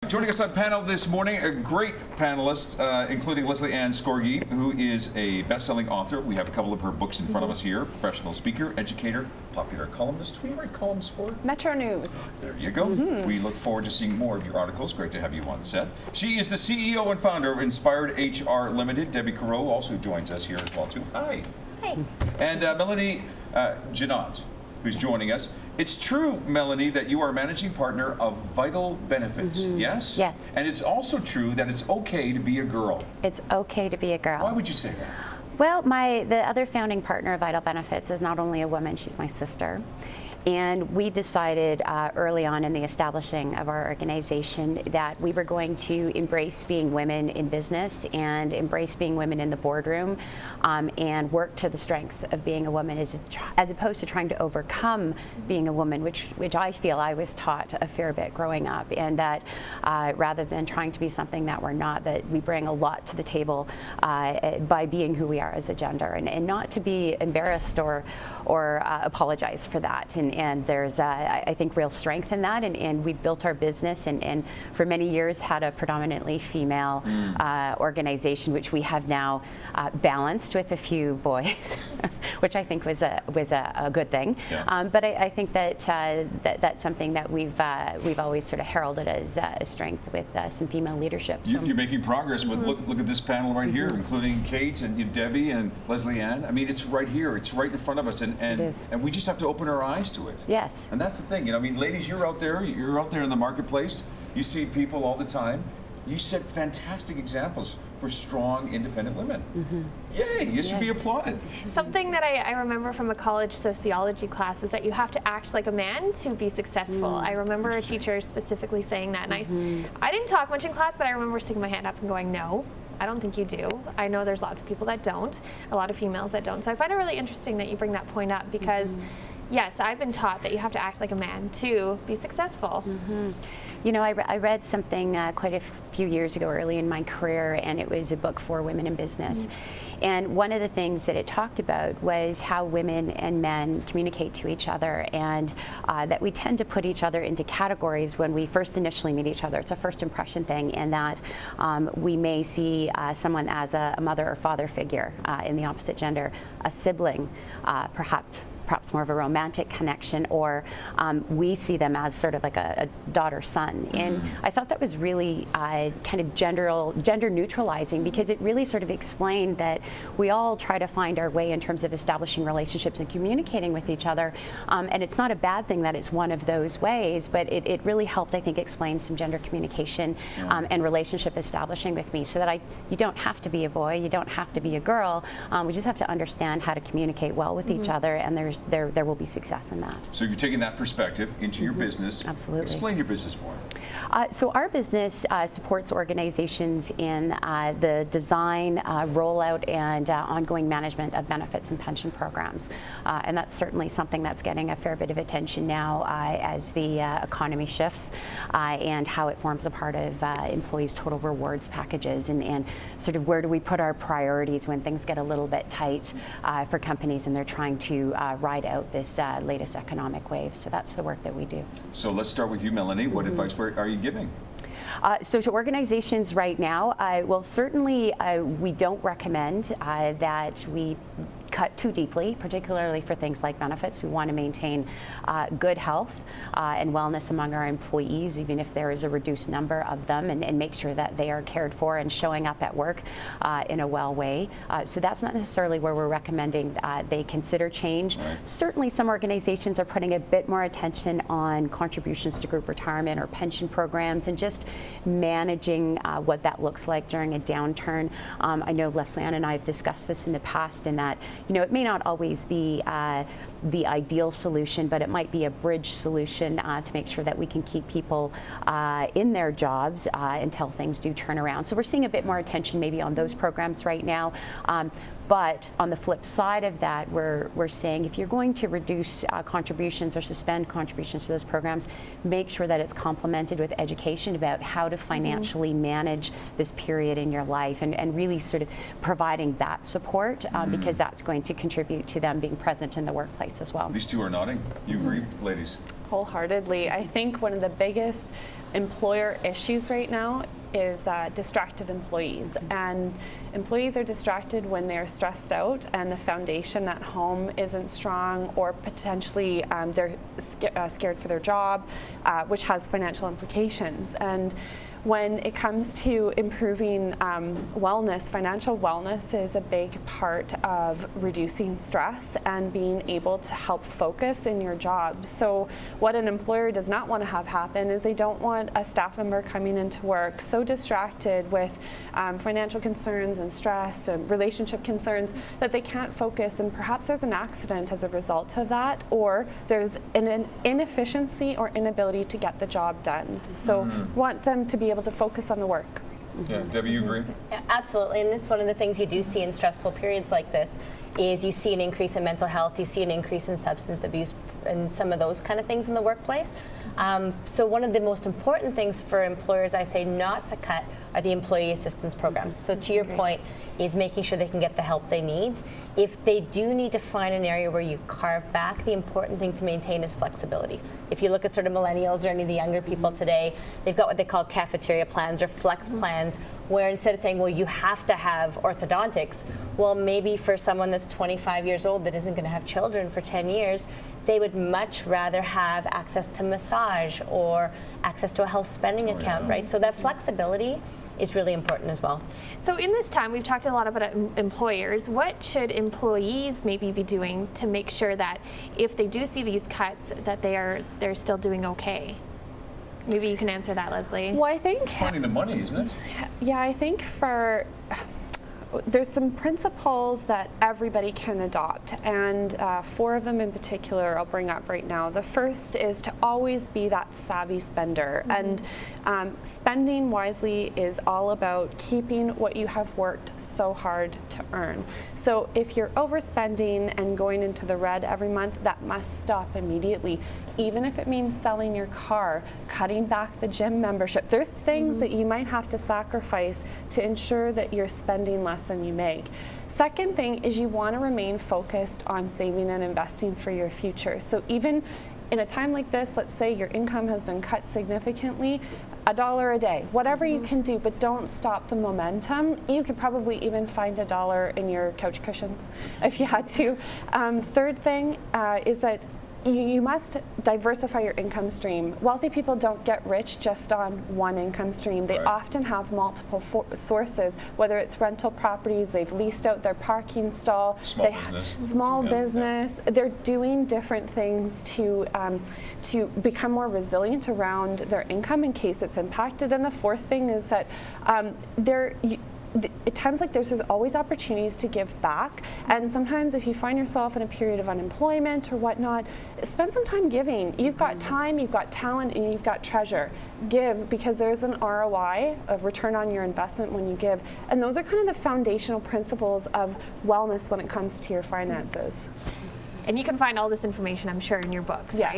Joining us on panel this morning, a great panelist, including Leslie Ann Scorgi, who is a best-selling author. We have a couple of her books in front of us here. Professional speaker, educator, popular columnist. Who do you write columns for? Metro News. There you go. We look forward to seeing more of your articles. Great to have you on set. She is the CEO and founder of Inspired HR Limited. Debbie Careau also joins us here as well, too. Hi. Hi. And Melanie Jeannotte, who's joining us. It's true, Melanie, that you are managing partner of Vital Benefits, yes? Yes. And it's also true that it's okay to be a girl. It's okay to be a girl. Why would you say that? Well, the other founding partner of Vital Benefits is not only a woman, she's my sister. And we decided early on in the establishing of our organization that we were going to embrace being women in business and embrace being women in the boardroom and work to the strengths of being a woman as opposed to trying to overcome being a woman, which I feel I was taught a fair bit growing up, and that rather than trying to be something that we're not, that we bring a lot to the table by being who we are as a gender, and not to be embarrassed or apologize for that. And there's, I think, real strength in that. And we've built our business and for many years had a predominantly female organization, which we have now balanced with a few boys, which I think was a good thing. Yeah. But I think that that's something that we've always sort of heralded as a strength with some female leadership. So. You're making progress with look at this panel right here, including Kate and Debbie and Leslie Ann. I mean, it's right here. It's right in front of us, and we just have to open our eyes to it. Yes. And that's the thing, you know, I mean, ladies, you're out there in the marketplace, you see people all the time. You set fantastic examples for strong, independent women. Yay, you should be applauded. Something that I remember from a college sociology class is that you have to act like a man to be successful. I remember a teacher specifically saying that, and I didn't talk much in class, but I remember sticking my hand up and going, no. I don't think you do. I know there's lots of people that don't, a lot of females that don't. So I find it really interesting that you bring that point up because yes, I've been taught that you have to act like a man to be successful. You know, I read something quite a few years ago, early in my career, and it was a book for women in business. And one of the things that it talked about was how women and men communicate to each other, and that we tend to put each other into categories when we first initially meet each other. It's a first impression thing, and that we may see someone as a mother or father figure in the opposite gender, a sibling, perhaps more of a romantic connection, or we see them as sort of like a daughter-son. And I thought that was really kind of gender neutralizing, because it really sort of explained that we all try to find our way in terms of establishing relationships and communicating with each other. And it's not a bad thing that it's one of those ways, but it really helped, I think, explain some gender communication and relationship establishing with me, so that you don't have to be a boy, you don't have to be a girl. We just have to understand how to communicate well with each other, and there will be success in that. So you're taking that perspective into your business. Absolutely. Explain your business more. So our business supports organizations in the design, rollout, and ongoing management of benefits and pension programs. And that's certainly something that's getting a fair bit of attention now as the economy shifts, and how it forms a part of employees' total rewards packages, and sort of where do we put our priorities when things get a little bit tight for companies and they're trying to ride out this latest economic wave. So that's the work that we do. So let's start with you, Melanie. What advice are you giving? So to organizations right now, well, certainly we don't recommend that we cut too deeply, particularly for things like benefits. We want to maintain good health and wellness among our employees, even if there is a reduced number of them, and make sure that they are cared for and showing up at work in a well way. So that's not necessarily where we're recommending they consider change. Right. Certainly some organizations are putting a bit more attention on contributions to group retirement or pension programs, and just managing what that looks like during a downturn. I know Leslie Ann and I have discussed this in the past, in that, you know, it may not always be the ideal solution, but it might be a bridge solution to make sure that we can keep people in their jobs until things do turn around. So we're seeing a bit more attention maybe on those programs right now. But on the flip side of that, we're saying if you're going to reduce contributions or suspend contributions to those programs, make sure that it's complemented with education about how to financially manage this period in your life, and really sort of providing that support, because that's going to contribute to them being present in the workplace. advice as well. These two are nodding. You agree, ladies? Wholeheartedly. I think one of the biggest employer issues right now is distracted employees, and employees are distracted when they're stressed out and the foundation at home isn't strong, or potentially they're scared for their job, which has financial implications. And when it comes to improving wellness, financial wellness is a big part of reducing stress and being able to help focus in your job. So what an employer does not want to have happen is they don't want a staff member coming into work so distracted with financial concerns and stress and relationship concerns that they can't focus, and perhaps there's an accident as a result of that, or there's an inefficiency or inability to get the job done. So want them to be able to focus on the work. Yeah, Debbie, you agree? Yeah, absolutely, and it's one of the things you do see in stressful periods like this is you see an increase in mental health, you see an increase in substance abuse and some of those kind of things in the workplace. So one of the most important things for employers, I say, not to cut are the employee assistance programs. So to your point, is making sure they can get the help they need. If they do need to find an area where you carve back, the important thing to maintain is flexibility. If you look at sort of millennials or any of the younger people today, they've got what they call cafeteria plans or flex plans, where instead of saying, well, you have to have orthodontics, well, maybe for someone that's 25 years old that isn't going to have children for 10 years, they would much rather have access to massage or access to a health spending account, right? So that flexibility is really important as well. So in this time, we've talked a lot about employers. What should employees maybe be doing to make sure that if they do see these cuts, that they're still doing okay? Maybe you can answer that, Leslie. Well, I think It's finding the money, isn't it? yeah, I think there's some principles that everybody can adopt, and 4 of them in particular I'll bring up right now. The first is to always be that savvy spender, and spending wisely is all about keeping what you have worked so hard to earn. So if you're overspending and going into the red every month, that must stop immediately. Even if it means selling your car, cutting back the gym membership. There's things that you might have to sacrifice to ensure that you're spending less than you make. Second thing is you want to remain focused on saving and investing for your future. So even in a time like this, let's say your income has been cut significantly, $1 a day, whatever you can do, but don't stop the momentum. You could probably even find $1 in your couch cushions if you had to. Third thing is that you must diversify your income stream. Wealthy people don't get rich just on one income stream. They often have multiple sources, whether it's rental properties, they've leased out their parking stall, small business. They're doing different things to become more resilient around their income in case it's impacted. And the fourth thing is that at times like this, there's always opportunities to give back, and sometimes if you find yourself in a period of unemployment or whatnot, spend some time giving. You've got time, you've got talent, and you've got treasure. Give, because there's an ROI, of return on your investment when you give, and those are kind of the foundational principles of wellness when it comes to your finances. And you can find all this information, I'm sure, in your books, right?